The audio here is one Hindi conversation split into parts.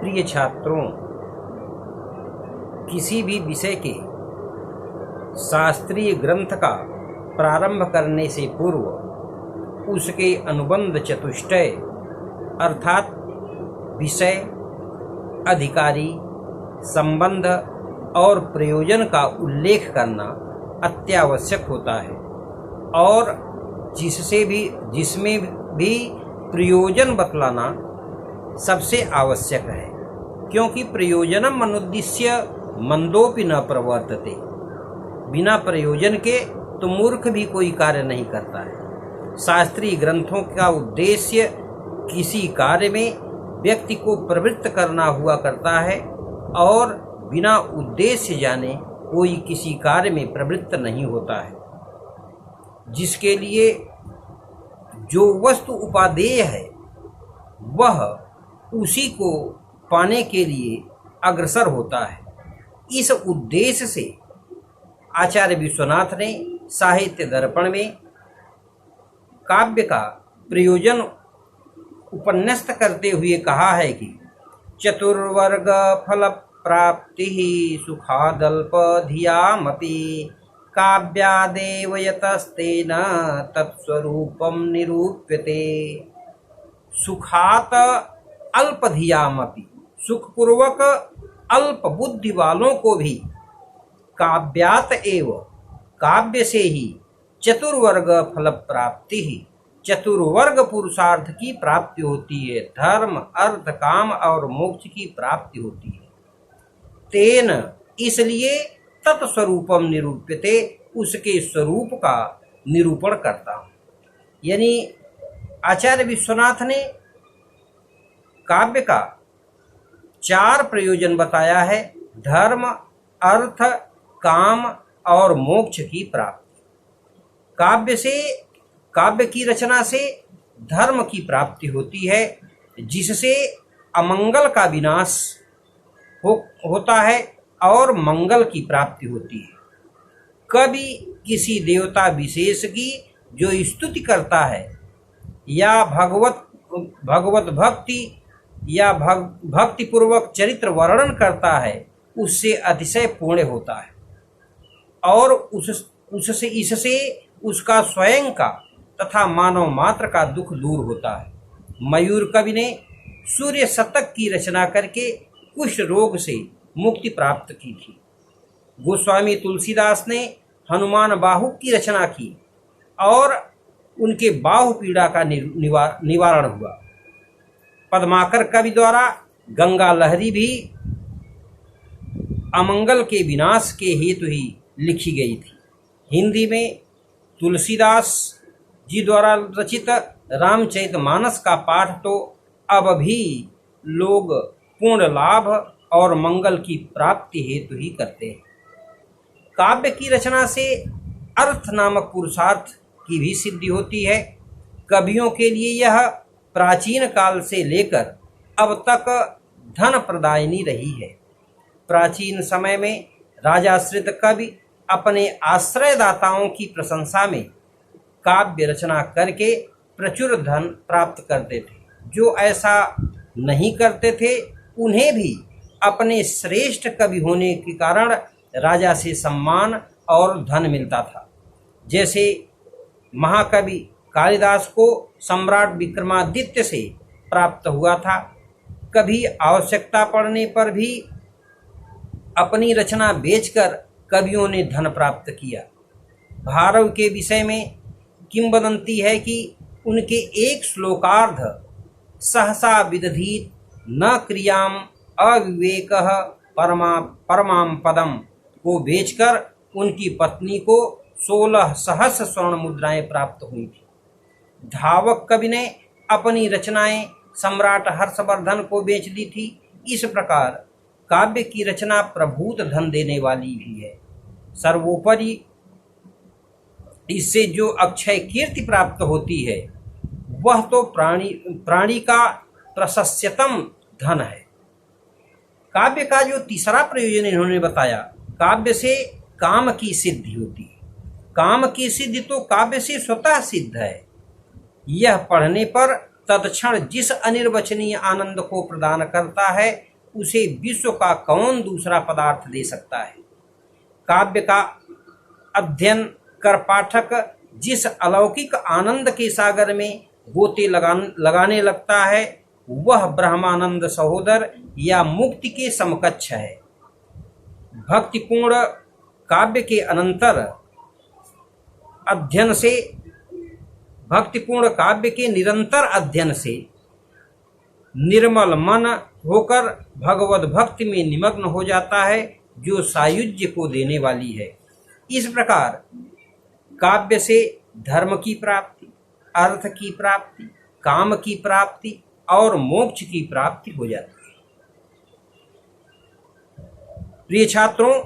प्रिय छात्रों, किसी भी विषय के शास्त्रीय ग्रंथ का प्रारंभ करने से पूर्व उसके अनुबंध चतुष्टय अर्थात विषय, अधिकारी, संबंध और प्रयोजन का उल्लेख करना अत्यावश्यक होता है और जिसमें भी प्रयोजन बतलाना सबसे आवश्यक है, क्योंकि प्रयोजनम मनुद्दिश्य मंदोपि न प्रवर्तते। बिना प्रयोजन के तो मूर्ख भी कोई कार्य नहीं करता है। शास्त्रीय ग्रंथों का उद्देश्य किसी कार्य में व्यक्ति को प्रवृत्त करना हुआ करता है और बिना उद्देश्य जाने कोई किसी कार्य में प्रवृत्त नहीं होता है। जिसके लिए जो वस्तु उपादेय है वह उसी को पाने के लिए अग्रसर होता है। इस उद्देश्य से आचार्य विश्वनाथ ने साहित्य दर्पण में काव्य का प्रयोजन उपन्यस्त करते हुए कहा है कि चतुर्वर्ग फल प्राप्ति सुखादल्पधियामपि काव्यादेव यतस्तेन तत्स्वरूपं निरूप्यते। सुखात अल्पधियामपि, सुखपूर्वक अल्प बुद्धि वालों को भी काव्यात एव, काव्य से ही चतुर्वर्ग फल प्राप्ति ही, चतुर्वर्ग पुरुषार्थ की प्राप्ति होती है। धर्म, अर्थ, काम और मोक्ष की प्राप्ति होती है। तेन, इसलिए तत्स्वरूपम निरूप्यते, उसके स्वरूप का निरूपण करता हूँ। यानी आचार्य विश्वनाथ ने काव्य का 4 प्रयोजन बताया है: धर्म, अर्थ, काम और मोक्ष की प्राप्ति। काव्य की रचना से धर्म की प्राप्ति होती है, जिससे अमंगल का विनाश होता है और मंगल की प्राप्ति होती है। कवि किसी देवता विशेष की जो स्तुति करता है या भगवत भक्ति या भक्ति पूर्वक चरित्र वर्णन करता है, उससे अतिशय पुण्य होता है और इससे उसका स्वयं का तथा मानव मात्र का दुख दूर होता है। मयूर कवि ने सूर्य शतक की रचना करके कुष्ठ रोग से मुक्ति प्राप्त की थी। गोस्वामी तुलसीदास ने हनुमान बाहु की रचना की और उनके बाहु पीड़ा का निवारण हुआ। पद्माकर कवि द्वारा गंगा लहरी भी अमंगल के विनाश के हेतु ही लिखी गई थी। हिंदी में तुलसीदास जी द्वारा रचित रामचरितमानस का पाठ तो अब भी लोग पूर्ण लाभ और मंगल की प्राप्ति हेतु ही करते हैं। काव्य की रचना से अर्थ नामक पुरुषार्थ की भी सिद्धि होती है। कवियों के लिए यह प्राचीन काल से लेकर अब तक धन प्रदायिनी रही है। प्राचीन समय में राजाश्रित कवि अपने आश्रयदाताओं की प्रशंसा में काव्य रचना करके प्रचुर धन प्राप्त करते थे। जो ऐसा नहीं करते थे उन्हें भी अपने श्रेष्ठ कवि होने के कारण राजा से सम्मान और धन मिलता था। जैसे महाकवि कालिदास को सम्राट विक्रमादित्य से प्राप्त हुआ था। कभी आवश्यकता पड़ने पर भी अपनी रचना बेचकर कवियों ने धन प्राप्त किया। भारव के विषय में किंवदंती है कि उनके एक श्लोकार्ध सहसा विदधीत न क्रियाम अविवेकः परमाम पदम को बेचकर उनकी पत्नी को 16 सहस्र स्वर्ण मुद्राएं प्राप्त हुई थी। धावक कवि ने अपनी रचनाएं सम्राट हर्षवर्धन को बेच दी थी। इस प्रकार काव्य की रचना प्रभूत धन देने वाली भी है। सर्वोपरि इससे जो अक्षय कीर्ति प्राप्त होती है वह तो प्राणी का प्रशस्यतम धन है। काव्य का जो तीसरा प्रयोजन इन्होंने बताया, काव्य से काम की सिद्धि होती है। काम की सिद्धि तो काव्य से स्वतः सिद्ध है। यह पढ़ने पर तत्क्षण जिस अनिर्वचनीय आनंद को प्रदान करता है उसे विश्व का कौन दूसरा पदार्थ दे सकता है। काव्य का अध्ययन कर पाठक जिस अलौकिक आनंद के सागर में गोते लगाने लगता है वह ब्रह्मानंद सहोदर या मुक्ति के समकक्ष है। भक्तिपूर्ण काव्य के निरंतर अध्ययन से निर्मल मन होकर भगवत भक्ति में निमग्न हो जाता है जो सायुज्य को देने वाली है। इस प्रकार काव्य से धर्म की प्राप्ति, अर्थ की प्राप्ति, काम की प्राप्ति और मोक्ष की प्राप्ति हो जाती है। प्रिय छात्रों,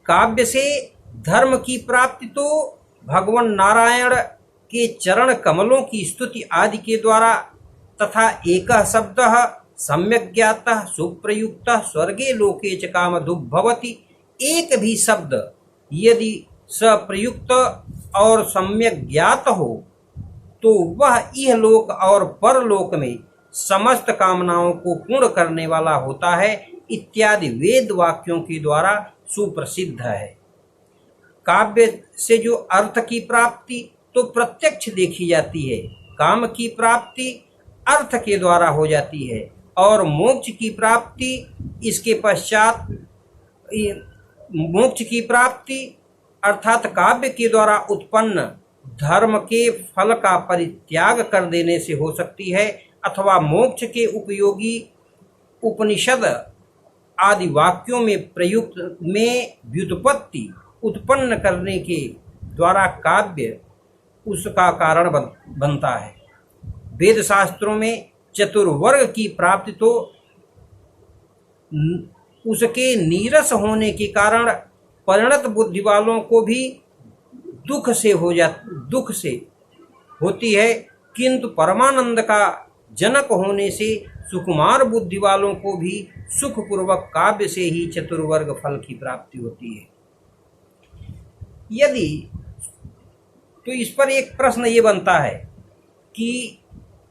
काव्य से धर्म की प्राप्ति तो भगवान नारायण के चरण कमलों की स्तुति आदि के द्वारा तथा एकः शब्दः सम्यक् ज्ञातः सुप्रयुक्तः स्वर्गे लोके च कामधुग् भवति। एक भी शब्द यदि सप्रयुक्त और सम्यक ज्ञात हो तो वह इहलोक और परलोक में समस्त कामनाओं को पूर्ण करने वाला होता है इत्यादि वेद वाक्यों के द्वारा सुप्रसिद्ध है। काव्य से जो अर्थ की प्राप्ति तो प्रत्यक्ष देखी जाती है, काम की प्राप्ति अर्थ के द्वारा हो जाती है और मोक्ष की प्राप्ति इसके पश्चात मोक्ष की प्राप्ति अर्थात काव्य के द्वारा उत्पन्न धर्म के फल का परित्याग कर देने से हो सकती है अथवा मोक्ष के उपयोगी उपनिषद आदि वाक्यों में प्रयुक्त में व्युत्पत्ति उत्पन्न करने के द्वारा काव्य उसका कारण बनता है। वेद शास्त्रों में चतुर्वर्ग की प्राप्ति तो उसके नीरस होने के कारण परिणत बुद्धि वालों को भी दुख से होती है, किंतु परमानंद का जनक होने से सुकुमार बुद्धि वालों को भी सुखपूर्वक काव्य से ही चतुर्वर्ग फल की प्राप्ति होती है। यदि तो इस पर एक प्रश्न ये बनता है कि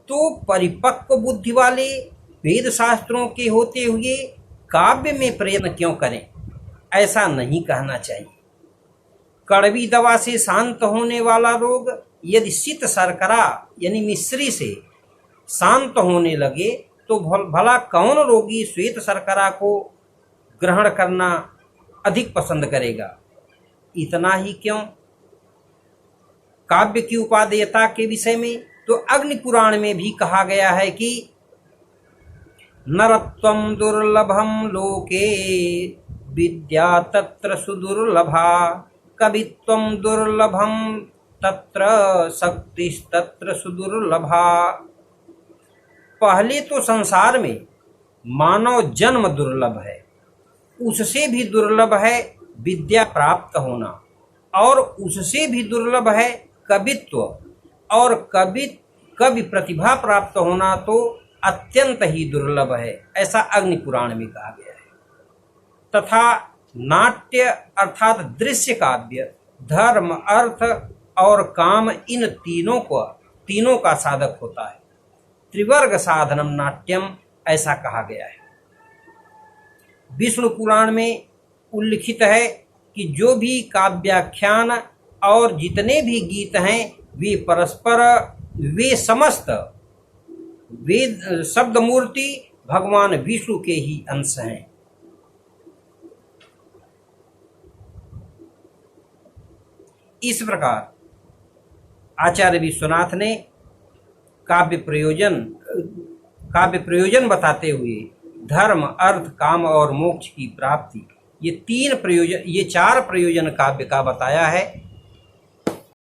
तो परिपक्व बुद्धि वाले वेद शास्त्रों के होते हुए काव्य में प्रयत्न क्यों करें? ऐसा नहीं कहना चाहिए। कड़वी दवा से शांत होने वाला रोग यदि शीत शर्करा यानी मिश्री से शांत होने लगे तो भला कौन रोगी श्वेत शर्करा को ग्रहण करना अधिक पसंद करेगा? इतना ही क्यों, काव्य की उपादेयता के विषय में तो अग्नि पुराण में भी कहा गया है कि नरत्वं दुर्लभम लोके विद्या तत्र सुदुर्लभा कवित्वं दुर्लभम तत्र शक्तिस्तत्र सुदुर्लभा। पहले तो संसार में मानव जन्म दुर्लभ है, उससे भी दुर्लभ है विद्या प्राप्त होना और उससे भी दुर्लभ है कवित्व और कवि प्रतिभा प्राप्त होना तो अत्यंत ही दुर्लभ है, ऐसा अग्नि पुराण में कहा गया है। तथा नाट्य अर्थात दृश्य काव्य धर्म अर्थ और काम इन तीनों का साधक होता है। त्रिवर्ग साधनम नाट्यम ऐसा कहा गया है। विष्णु पुराण में उल्लिखित है कि जो भी काव्याख्यान और जितने भी गीत हैं वे समस्त वेद शब्द मूर्ति भगवान विष्णु के ही अंश हैं। इस प्रकार आचार्य विश्वनाथ ने काव्य प्रयोजन बताते हुए धर्म अर्थ काम और मोक्ष की प्राप्ति ये चार प्रयोजन काव्य का बताया है।